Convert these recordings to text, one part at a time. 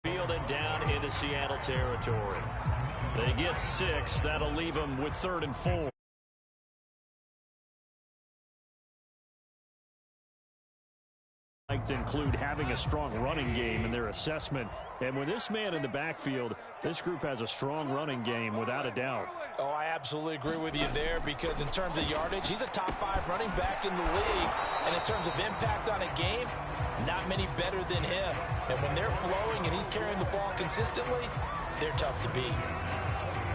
field and down into Seattle territory. They get 6. That'll leave them with 3rd and 4. Like to include having a strong running game in their assessment. And with this man in the backfield, this group has a strong running game without a doubt. Oh, I absolutely agree with you there, because in terms of yardage, he's a top 5 running back in the league. And in terms of impact on a game, not many better than him. And when they're flowing and he's carrying the ball consistently, they're tough to beat.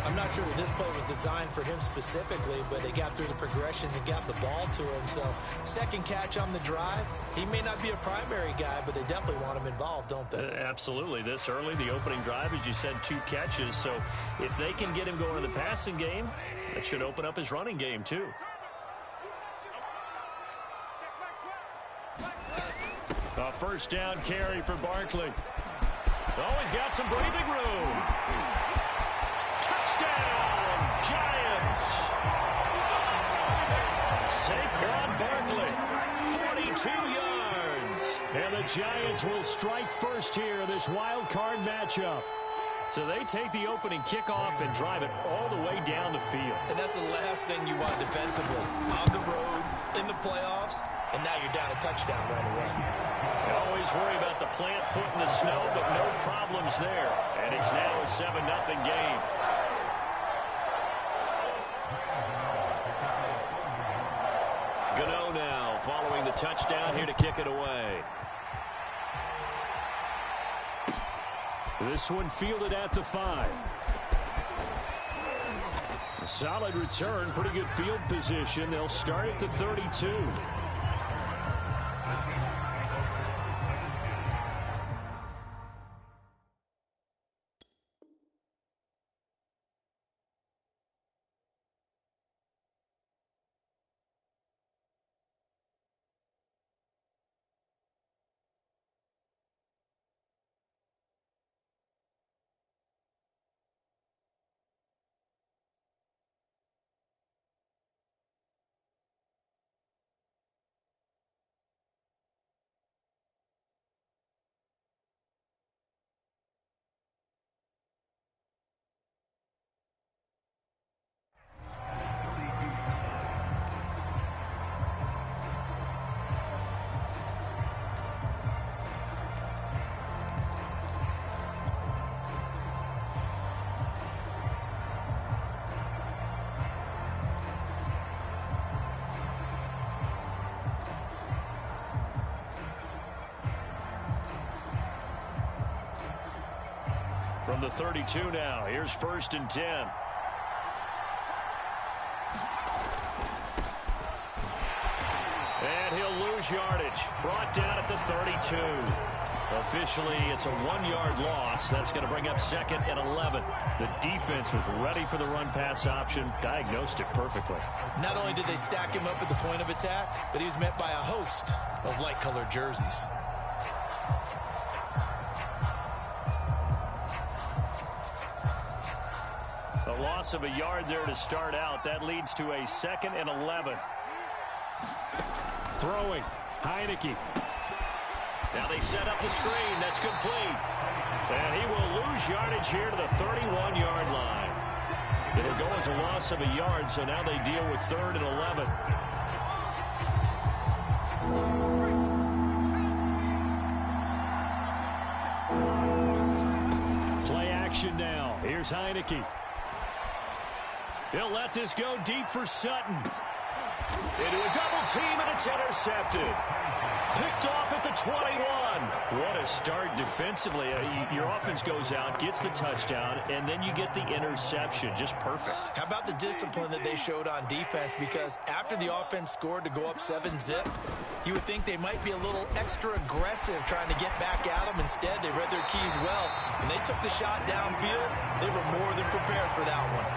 I'm not sure that this play was designed for him specifically, but they got through the progressions and got the ball to him. So, second catch on the drive. He may not be a primary guy, but they definitely want him involved, don't they? Absolutely. This early, the opening drive, as you said, 2 catches. So, if they can get him going in the passing game, that should open up his running game, too. A first down carry for Barkley. Oh, he's got some breathing room. Touchdown, Giants. Saquon Barkley, 42 yards. And the Giants will strike first here in this wild card matchup. So they take the opening kickoff and drive it all the way down the field. And that's the last thing you want defensively. On the road, in the playoffs, and now you're down a touchdown right away. You always worry about the plant foot in the snow, but no problems there. And it's now a 7-0 game. Gano now following the touchdown here to kick it away. This one fielded at the 5. A solid return, pretty good field position. They'll start at the 32. From the 32 now, here's 1st and 10. And he'll lose yardage. Brought down at the 32. Officially, it's a 1-yard loss. That's going to bring up 2nd and 11. The defense was ready for the run-pass option, diagnosed it perfectly. Not only did they stack him up at the point of attack, but he was met by a host of light-colored jerseys. A loss of a yard there to start out. That leads to a 2nd and 11. Throwing. Heineke. Now they set up the screen. That's complete. And he will lose yardage here to the 31-yard line. It'll go as a loss of a yard, so now they deal with 3rd and 11. Play action now. Here's Heineke. He'll let this go deep for Sutton. Into a double team, and it's intercepted. Picked off at the 21. What a start defensively. Your offense goes out, gets the touchdown, and then you get the interception. Just perfect. How about the discipline that they showed on defense? Because after the offense scored to go up 7-zip, you would think they might be a little extra aggressive trying to get back at them. Instead, they read their keys well. When they took the shot downfield, they were more than prepared for that one.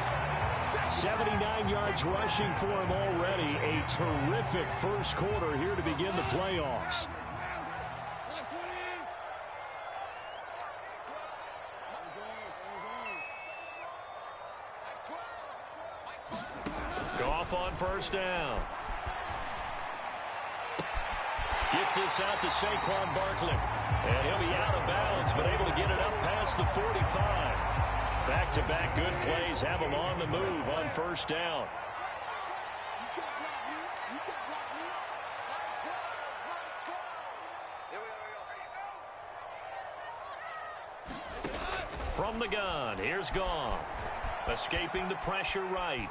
79 yards rushing for him already. A terrific first quarter here to begin the playoffs. Goff on first down. Gets this out to Saquon Barkley. And he'll be out of bounds, but able to get it up past the 45. Back-to-back good plays have him on the move on first down. From the gun, here's Goff. Escaping the pressure right.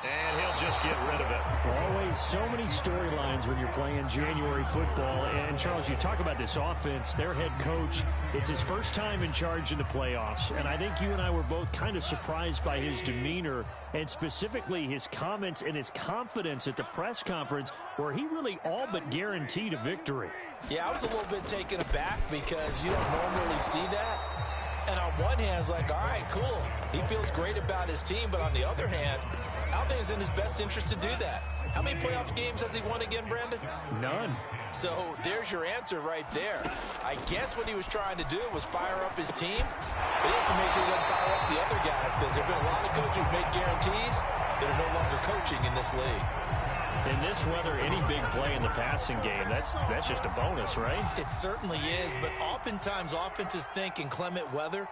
And he'll just get rid of it. Always so many storylines when you're playing January football. And, Charles, you talk about this offense, their head coach, it's his first time in charge in the playoffs. And I think you and I were both kind of surprised by his demeanor and specifically his comments and his confidence at the press conference where he really all but guaranteed a victory. Yeah, I was a little bit taken aback because you don't normally see that. And on one hand, it's like, all right, cool. He feels great about his team. But on the other hand, I don't think it's in his best interest to do that. How many playoff games has he won again, Brandon? None. So there's your answer right there. I guess what he was trying to do was fire up his team. But he has to make sure he doesn't fire up the other guys because there have been a lot of coaches who've made guarantees that are no longer coaching in this league. In this weather, any big play in the passing game, that's just a bonus, right? It certainly is, but oftentimes offenses think inclement weather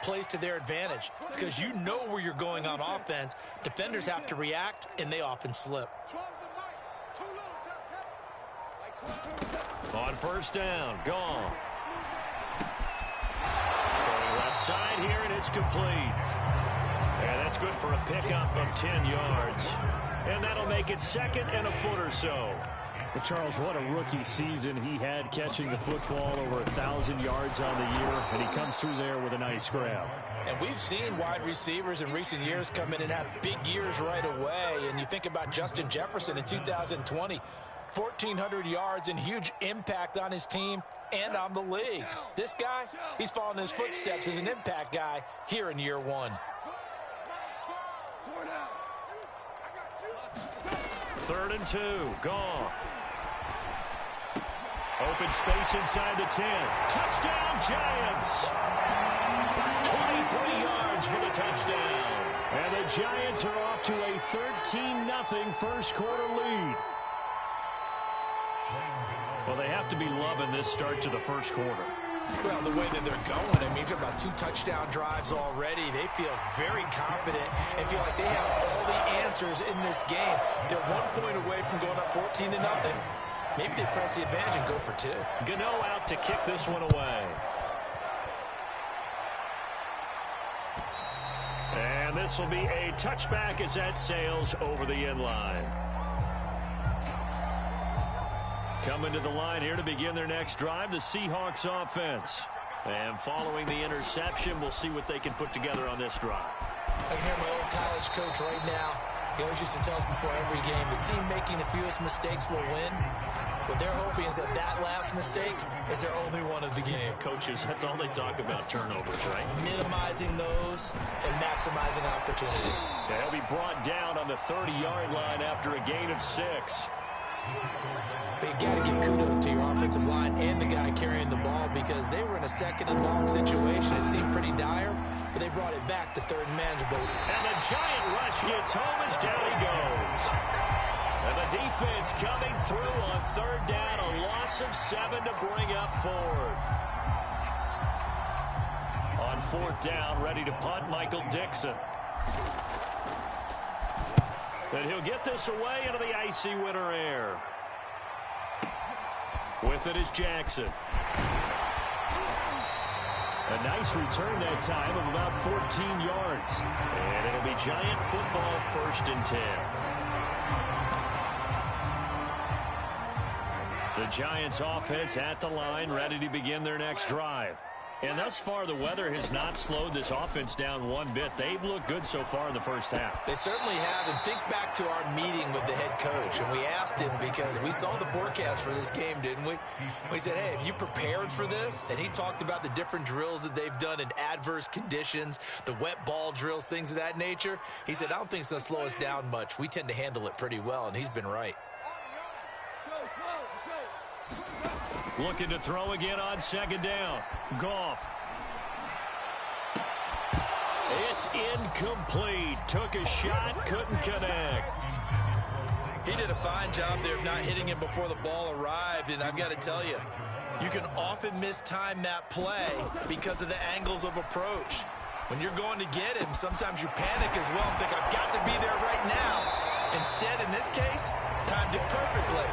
plays to their advantage because you know where you're going on offense. Defenders have to react, and they often slip. On first down, Goff. Throwing left side here, and it's complete. And that's good for a pickup of 10 yards. And that'll make it second and a foot or so. But Charles, what a rookie season he had catching the football, over 1,000 yards on the year, and he comes through there with a nice grab. And we've seen wide receivers in recent years come in and have big years right away. And you think about Justin Jefferson in 2020, 1,400 yards and huge impact on his team and on the league. This guy, he's following his footsteps as an impact guy here in year one. Third and 2, Goff. Open space inside the 10. Touchdown, Giants! 23 yards for the touchdown. And the Giants are off to a 13-0 first quarter lead. Well, they have to be loving this start to the first quarter. Well, the way that they're going, I mean, you're about 2 touchdown drives already. They feel very confident and feel like they have all the answers in this game. They're 1 point away from going up 14-0. Maybe they press the advantage and go for 2. Gano out to kick this one away. And this will be a touchback as that sails over the end line. Coming to the line here to begin their next drive, the Seahawks offense. And following the interception, we'll see what they can put together on this drive. I can hear my old college coach right now. He always used to tell us before every game, the team making the fewest mistakes will win. What they're hoping is that that last mistake is their only one of the game. Coaches, that's all they talk about, turnovers, right? Minimizing those and maximizing opportunities. They'll be brought down on the 30-yard line after a gain of 6. But you got to give kudos to your offensive line and the guy carrying the ball because they were in a second and long situation. It seemed pretty dire, but they brought it back to third and manageable. And the giant rush gets home as down he goes. And the defense coming through on third down, a loss of 7 to bring up fourth. On fourth down, ready to punt, Michael Dixon. And he'll get this away into the icy winter air. With it is Jackson. A nice return that time of about 14 yards. And it'll be Giant football, 1st and 10. The Giants offense at the line, ready to begin their next drive. And thus far, the weather has not slowed this offense down one bit. They've looked good so far in the first half. They certainly have. And think back to our meeting with the head coach. And we asked him because we saw the forecast for this game, didn't we? We said, hey, have you prepared for this? And he talked about the different drills that they've done in adverse conditions, the wet ball drills, things of that nature. He said, I don't think it's going to slow us down much. We tend to handle it pretty well, and he's been right. Looking to throw again on second down. Goff. It's incomplete. Took a shot, couldn't connect. He did a fine job there of not hitting him before the ball arrived, and I've got to tell you, you can often mistime that play because of the angles of approach. When you're going to get him, sometimes you panic as well and think, I've got to be there right now. Instead, in this case, timed it perfectly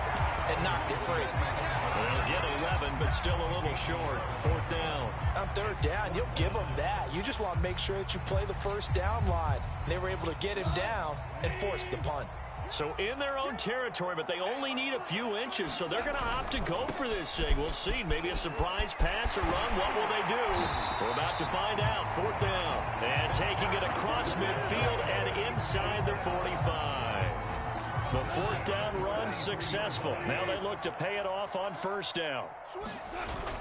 and knocked it free. They'll get 11, but still a little short. Fourth down. On third down, you'll give them that. You just want to make sure that you play the first down line. They were able to get him down and force the punt. So in their own territory, but they only need a few inches, so they're going to opt to go for this thing. We'll see. Maybe a surprise pass or run. What will they do? We're about to find out. Fourth down. And taking it across midfield and inside the 45. The fourth down run successful. Now they look to pay it off on first down.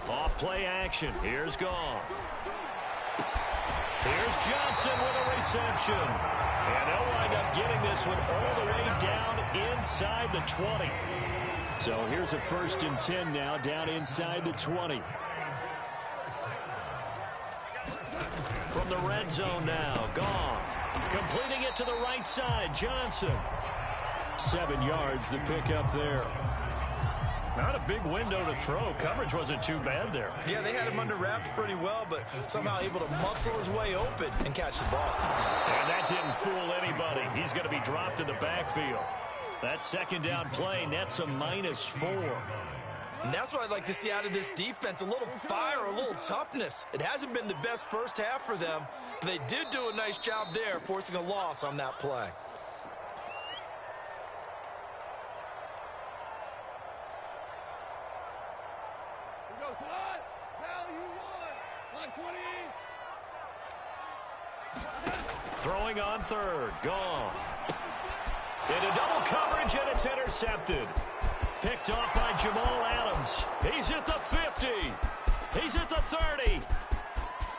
Off play action. Here's Goff. Here's Johnson with a reception. And they'll wind up getting this one all the way down inside the 20. So here's a 1st and 10 now, down inside the 20. From the red zone now, Goff. Completing it to the right side, Johnson. 7 yards, the pickup there. Not a big window to throw. Coverage wasn't too bad there. Yeah, they had him under wraps pretty well, but somehow able to muscle his way open and catch the ball. And that didn't fool anybody. He's going to be dropped in the backfield. That second down play nets a -4. And that's what I'd like to see out of this defense, a little fire, a little toughness. It hasn't been the best first half for them, but they did do a nice job there, forcing a loss on that play. Throwing on third. Goff. Into double coverage, and it's intercepted. Picked off by Jamal Adams. He's at the 50. He's at the 30.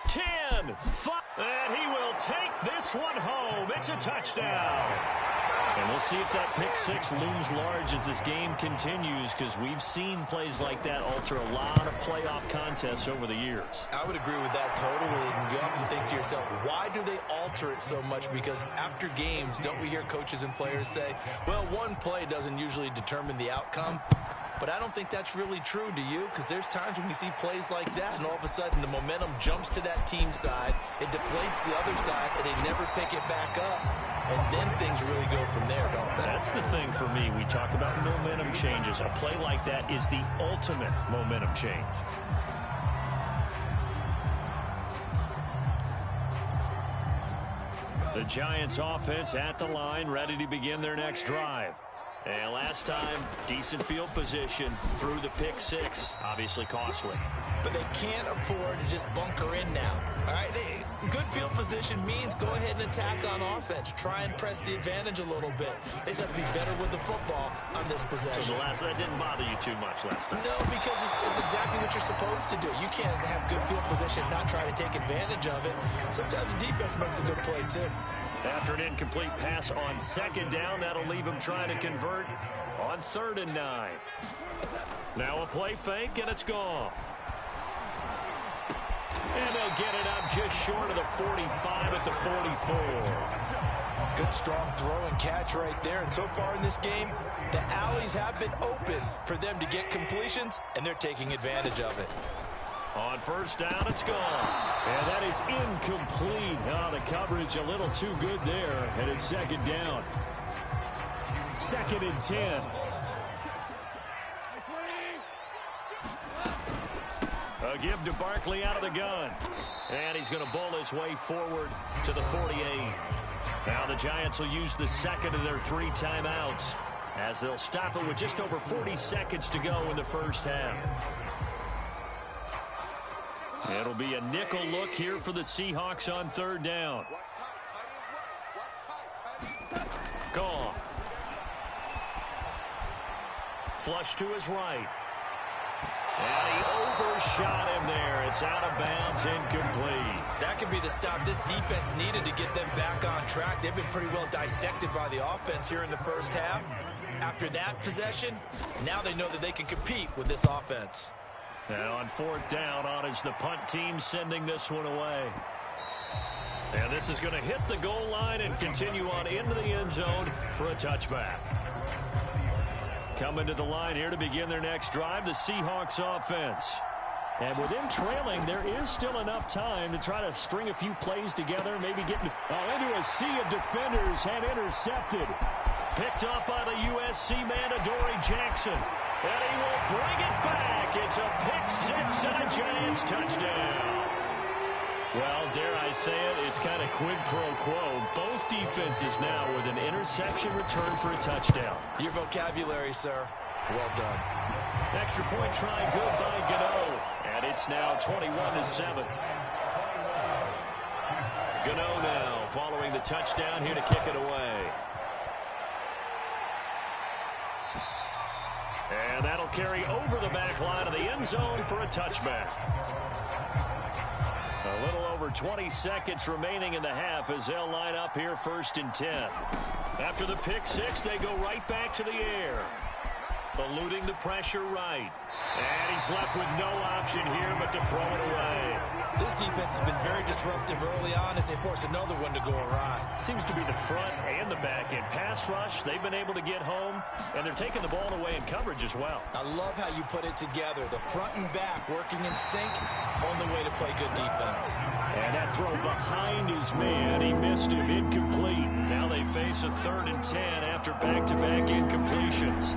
10. 5. And he will take this one home. It's a touchdown. And we'll see if that pick six looms large as this game continues, because we've seen plays like that alter a lot of playoff contests over the years. I would agree with that totally. And you often think to yourself, why do they alter it so much? Because after games, don't we hear coaches and players say, well, one play doesn't usually determine the outcome? But I don't think that's really true, do you? Because there's times when we see plays like that, and all of a sudden the momentum jumps to that team side, it deflates the other side, and they never pick it back up. And then things really go from there, don't they? That's the thing for me. We talk about momentum changes. A play like that is the ultimate momentum change. The Giants offense at the line, ready to begin their next drive. And last time, decent field position through the pick six. Obviously costly. But they can't afford to just bunker in now. All right, good field position means go ahead and attack on offense. Try and press the advantage a little bit. They just have to be better with the football on this possession. So that didn't bother you too much last time? No, because it's exactly what you're supposed to do. You can't have good field position and not try to take advantage of it. Sometimes the defense makes a good play, too. After an incomplete pass on second down, that'll leave him trying to convert on 3rd and 9. Now a play fake, and it's gone. And they'll get it up just short of the 45 at the 44. Good strong throw and catch right there. And so far in this game, the alleys have been open for them to get completions, and they're taking advantage of it. On first down, it's gone. And that is incomplete. Oh, the coverage a little too good there. And it's second down. 2nd and 10. A give to Barkley out of the gun. And he's going to bowl his way forward to the 48. Now the Giants will use the second of their 3 timeouts, as they'll stop it with just over 40 seconds to go in the first half. It'll be a nickel look here for the Seahawks on 3rd down. Gone. Flush to his right. And he overshot him there. It's out of bounds, incomplete. That could be the stop this defense needed to get them back on track. They've been pretty well dissected by the offense here in the first half. After that possession, now they know that they can compete with this offense. And on 4th down, on is the punt team sending this one away. And this is going to hit the goal line and continue on into the end zone for a touchback. Coming to the line here to begin their next drive, the Seahawks offense. And with them trailing, there is still enough time to try to string a few plays together, maybe get into a sea of defenders and intercepted. Picked off by the USC man, Adoree Jackson. And he will bring it back. It's a pick six and a Giants touchdown. Well, dare I say it, it's kind of quid pro quo. Both defenses now with an interception return for a touchdown. Your vocabulary, sir. Well done. Extra point try good by Gano. And it's now 21-7. Gano now following the touchdown here to kick it away. And that'll carry over the back line of the end zone for a touchback. A little over 20 seconds remaining in the half as they'll line up here 1st and 10. After the pick six, they go right back to the air. Eluding the pressure right. And he's left with no option here but to throw it away. This defense has been very disruptive early on as they force another one to go awry. Seems to be the front and the back end. Pass rush, they've been able to get home, and they're taking the ball away in coverage as well. I love how you put it together. The front and back working in sync, only way to play good defense. And that throw behind his man, he missed him, incomplete. Now they face a 3rd and 10 after back-to-back incompletions.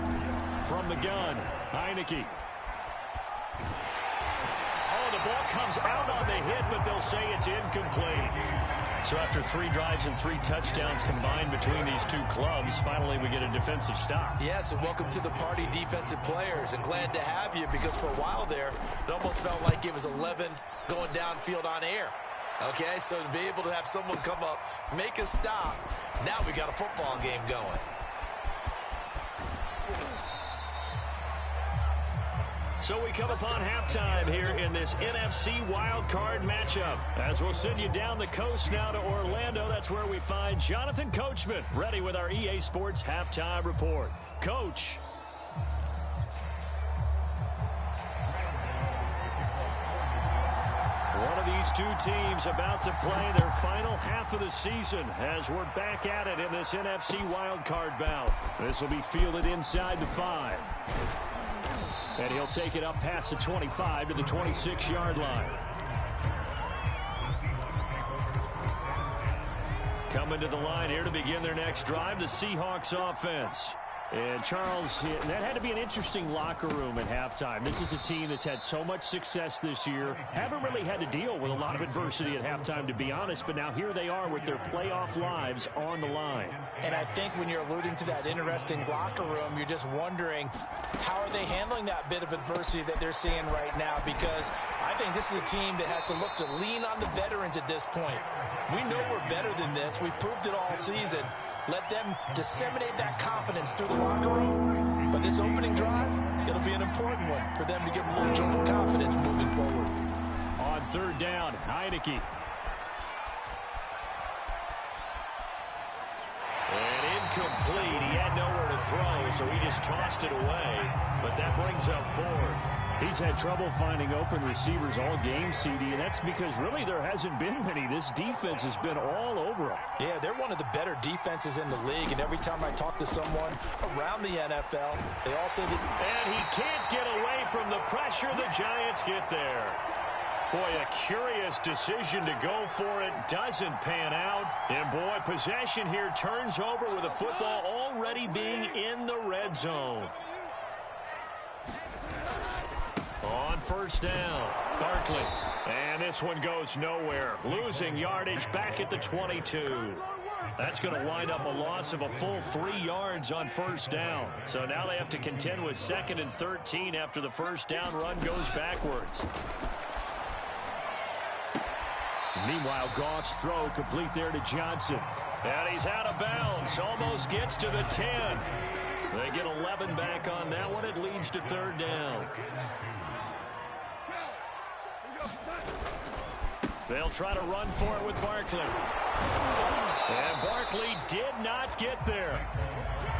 From the gun, Heineke. Oh, the ball comes out on the hit, but they'll say it's incomplete. So after 3 drives and 3 touchdowns combined between these two clubs, finally we get a defensive stop. Yes, and welcome to the party, defensive players, and glad to have you because for a while there, it almost felt like it was 11 going downfield on air. Okay, so to be able to have someone come up, make a stop, now we got a football game going. So we come upon halftime here in this NFC wildcard matchup. As we'll send you down the coast now to Orlando, that's where we find Jonathan Coachman ready with our EA Sports halftime report. Coach. One of these two teams about to play their final half of the season as we're back at it in this NFC wildcard bout. This will be fielded inside the 5. And he'll take it up past the 25 to the 26-yard line. Coming to the line here to begin their next drive, the Seahawks offense. And, Charles, that had to be an interesting locker room at halftime. This is a team that's had so much success this year. Haven't really had to deal with a lot of adversity at halftime, to be honest. But now here they are with their playoff lives on the line. And I think when you're alluding to that interesting locker room, you're just wondering how are they handling that bit of adversity that they're seeing right now? Because I think this is a team that has to look to lean on the veterans at this point. We know we're better than this. We've proved it all season. Let them disseminate that confidence through the locker room. But this opening drive, it'll be an important one for them to get a little jolt of confidence moving forward. On 3rd down, Heineke. And incomplete. He had nowhere to throw, so he just tossed it away. But that brings up 4th. He's had trouble finding open receivers all game, CD, and that's because really there hasn't been many. This defense has been all over them. Yeah, they're one of the better defenses in the league, and every time I talk to someone around the NFL, they all say that. And he can't get away from the pressure. The Giants get there. Boy, a curious decision to go for it. Doesn't pan out. And, boy, possession here turns over with the football already being in the red zone. On 1st down, Barkley. And this one goes nowhere. Losing yardage back at the 22. That's going to wind up a loss of a full 3 yards on 1st down. So now they have to contend with 2nd and 13 after the 1st down run goes backwards. Meanwhile, Goff's throw complete there to Johnson. And he's out of bounds. Almost gets to the 10. They get 11 back on that one. It leads to 3rd down. They'll try to run for it with Barkley. And Barkley did not get there.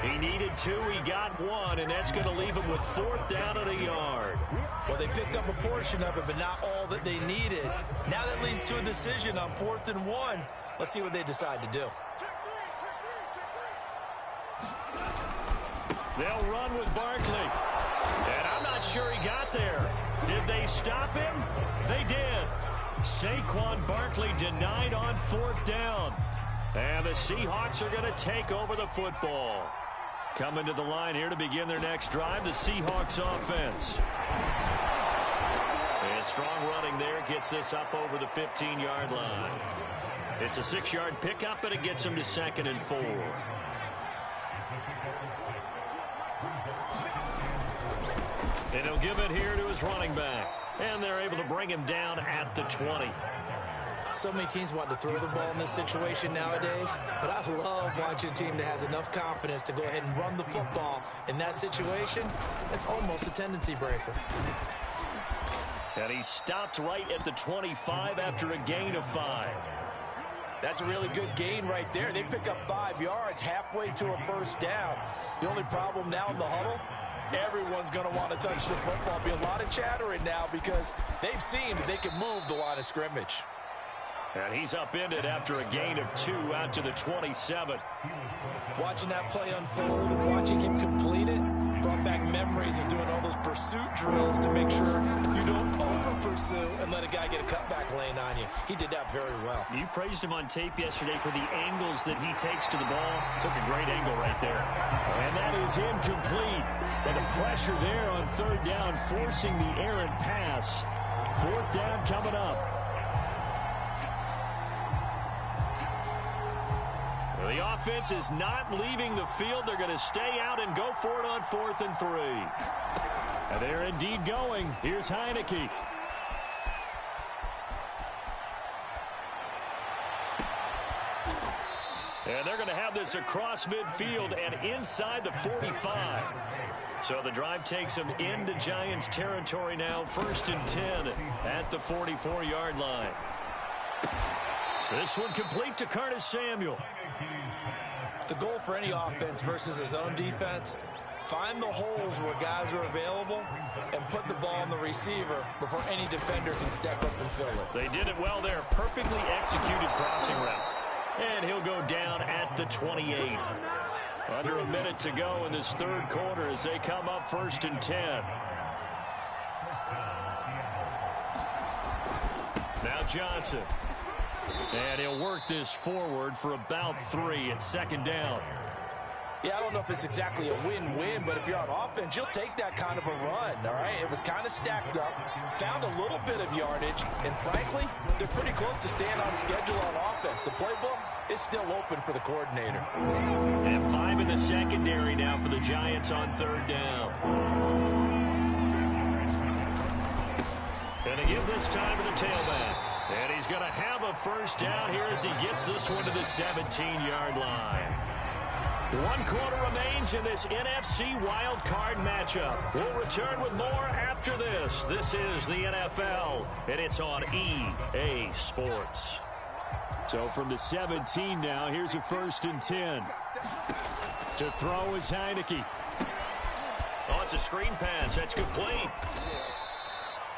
He needed 2, he got 1, and that's going to leave him with 4th down at a yard. Well, they picked up a portion of it, but not all that they needed. Now that leads to a decision on 4th and 1. Let's see what they decide to do. They'll run with Barkley. And I'm not sure he got there. Did they stop him? They did. Saquon Barkley denied on 4th down. And the Seahawks are going to take over the football. Coming to the line here to begin their next drive, the Seahawks offense. And strong running there gets this up over the 15-yard line. It's a 6-yard pickup, and it gets them to 2nd and 4. And he'll give it here to his running back. And they're able to bring him down at the 20. So many teams want to throw the ball in this situation nowadays, but I love watching a team that has enough confidence to go ahead and run the football. In that situation, that's almost a tendency breaker. And he stopped right at the 25 after a gain of 5. That's a really good gain right there. They pick up 5 yards halfway to a 1st down. The only problem now in the huddle, everyone's going to want to touch the football. Be a lot of chattering now because they've seen that they can move the line of scrimmage. And he's upended after a gain of 2 out to the 27. Watching that play unfold and watching him complete it brought back memories of doing all those pursuit drills to make sure you don't over-pursue and let a guy get a cutback lane on you. He did that very well. You praised him on tape yesterday for the angles that he takes to the ball. Took a great angle right there. And that is incomplete. But the pressure there on 3rd down, forcing the errant pass. 4th down coming up. The offense is not leaving the field. They're going to stay out and go for it on 4th and 3. And they're indeed going. Here's Heineke. And they're going to have this across midfield and inside the 45. So the drive takes them into Giants territory now. 1st and 10 at the 44-yard line. This one complete to Curtis Samuel. The goal for any offense versus his own defense, find the holes where guys are available and put the ball on the receiver before any defender can step up and fill it. They did it well there. Perfectly executed crossing route. And he'll go down at the 28. Under a minute to go in this 3rd quarter as they come up 1st and 10. Now Johnson. And he'll work this forward for about 3 at 2nd down. Yeah, I don't know if it's exactly a win-win, but if you're on offense, you'll take that kind of a run, all right? It was kind of stacked up, found a little bit of yardage, and frankly, they're pretty close to staying on schedule on offense. The playbook is still open for the coordinator. And 5 in the secondary now for the Giants on 3rd down. And they give this time to the tailback. And he's going to have a 1st down here as he gets this one to the 17-yard line. 1 quarter remains in this NFC wild card matchup. We'll return with more after this. This is the NFL, and it's on EA Sports. So from the 17 now, here's a 1st and 10. To throw is Heineke. Oh, it's a screen pass. That's complete.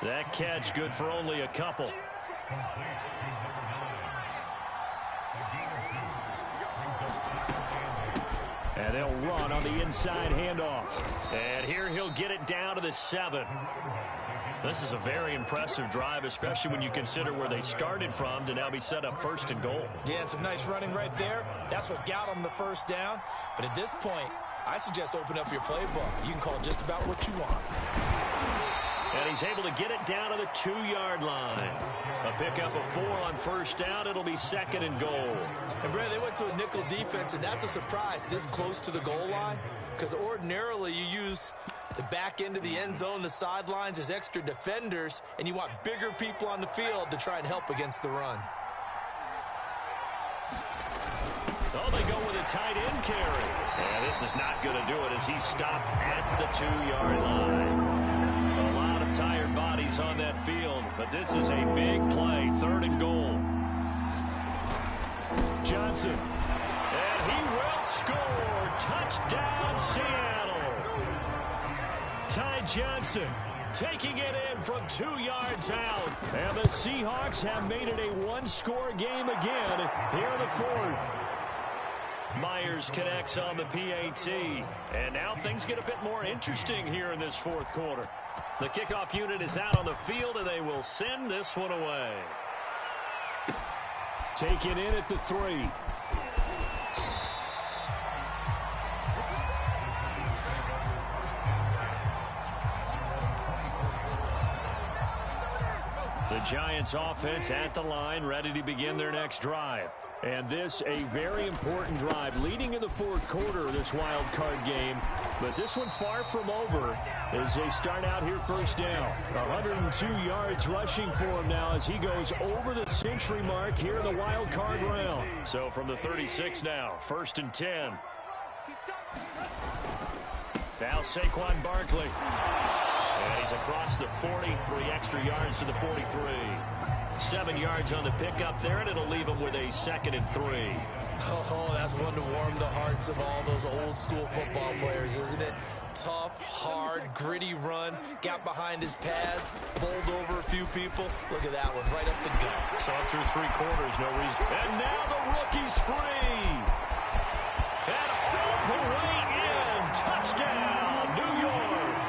That catch good for only a couple. And they'll run on the inside handoff. And here he'll get it down to the 7. This is a very impressive drive, especially when you consider where they started from to now be set up 1st and goal. Yeah, and some nice running right there. That's what got them the 1st down. But at this point, I suggest open up your playbook. You can call just about what you want. And he's able to get it down to the 2-yard line. A pickup of 4 on 1st down. It'll be 2nd and goal. And, Brad, they went to a nickel defense, and that's a surprise this close to the goal line because ordinarily you use the back end of the end zone, the sidelines as extra defenders, and you want bigger people on the field to try and help against the run. Oh, they go with a tight end carry. And this is not going to do it as he's stopped at the 2-yard line. A lot of tired bodies on that field, but this is a big play. 3rd and goal. Johnson. And he will score. Touchdown, Seattle. Ty Johnson taking it in from 2 yards out. And the Seahawks have made it a 1-score game again here in the 4th. Myers connects on the PAT. And now things get a bit more interesting here in this fourth quarter. The kickoff unit is out on the field, and they will send this one away. Taken in at the 3. The Giants offense at the line, ready to begin their next drive. And this a very important drive leading in the fourth quarter of this wild card game. But this one far from over as they start out here first down. 102 yards rushing for him now as he goes over the century mark here in the wild card round. So from the 36 now, 1st and 10. Now Saquon Barkley. And he's across the 43 extra yards to the 43. 7 yards on the pickup there, and it'll leave him with a 2nd and 3. Oh, that's one to warm the hearts of all those old school football players, isn't it? Tough, hard, gritty run. Got behind his pads, bowled over a few people. Look at that one, right up the gut. So through 3 quarters, no reason. And now the rookie's free. And all the way in. Touchdown, New York.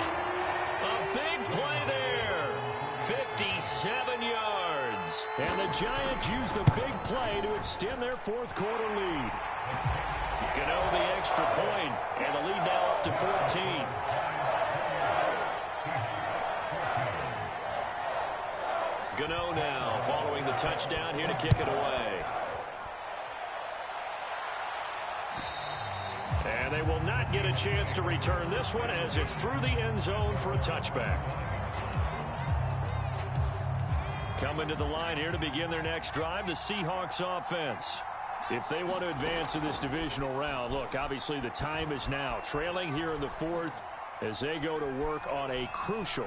A big play there. 57 yards. And the Giants use the big play to extend their fourth quarter lead. Gano the extra point, and the lead now up to 14. Gano now following the touchdown here to kick it away. And they will not get a chance to return this one as it's through the end zone for a touchback. Coming to the line here to begin their next drive, the Seahawks offense. If they want to advance in this divisional round, look, obviously the time is now. Trailing here in the fourth as they go to work on a crucial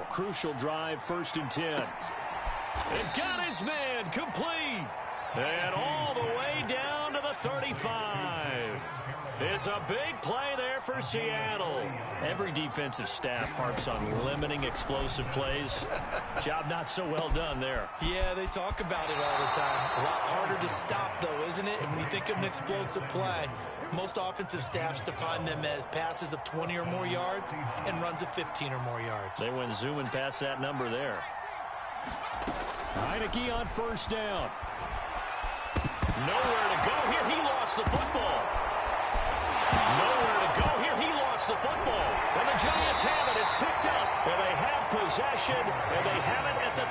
drive, 1st and 10. And got his man complete. And all the way down to the 35. It's a big play there for Seattle. Every defensive staff harps on limiting explosive plays. Job not so well done there. Yeah, they talk about it all the time. A lot harder to stop, though, isn't it? And when you think of an explosive play, most offensive staffs define them as passes of 20 or more yards and runs of 15 or more yards. They went zooming past that number there. Heineke on 1st down. Nowhere to go here. He lost the football. Nowhere to go here. He lost the football. And the Giants have it. It's picked up. And they have possession. And they have it at the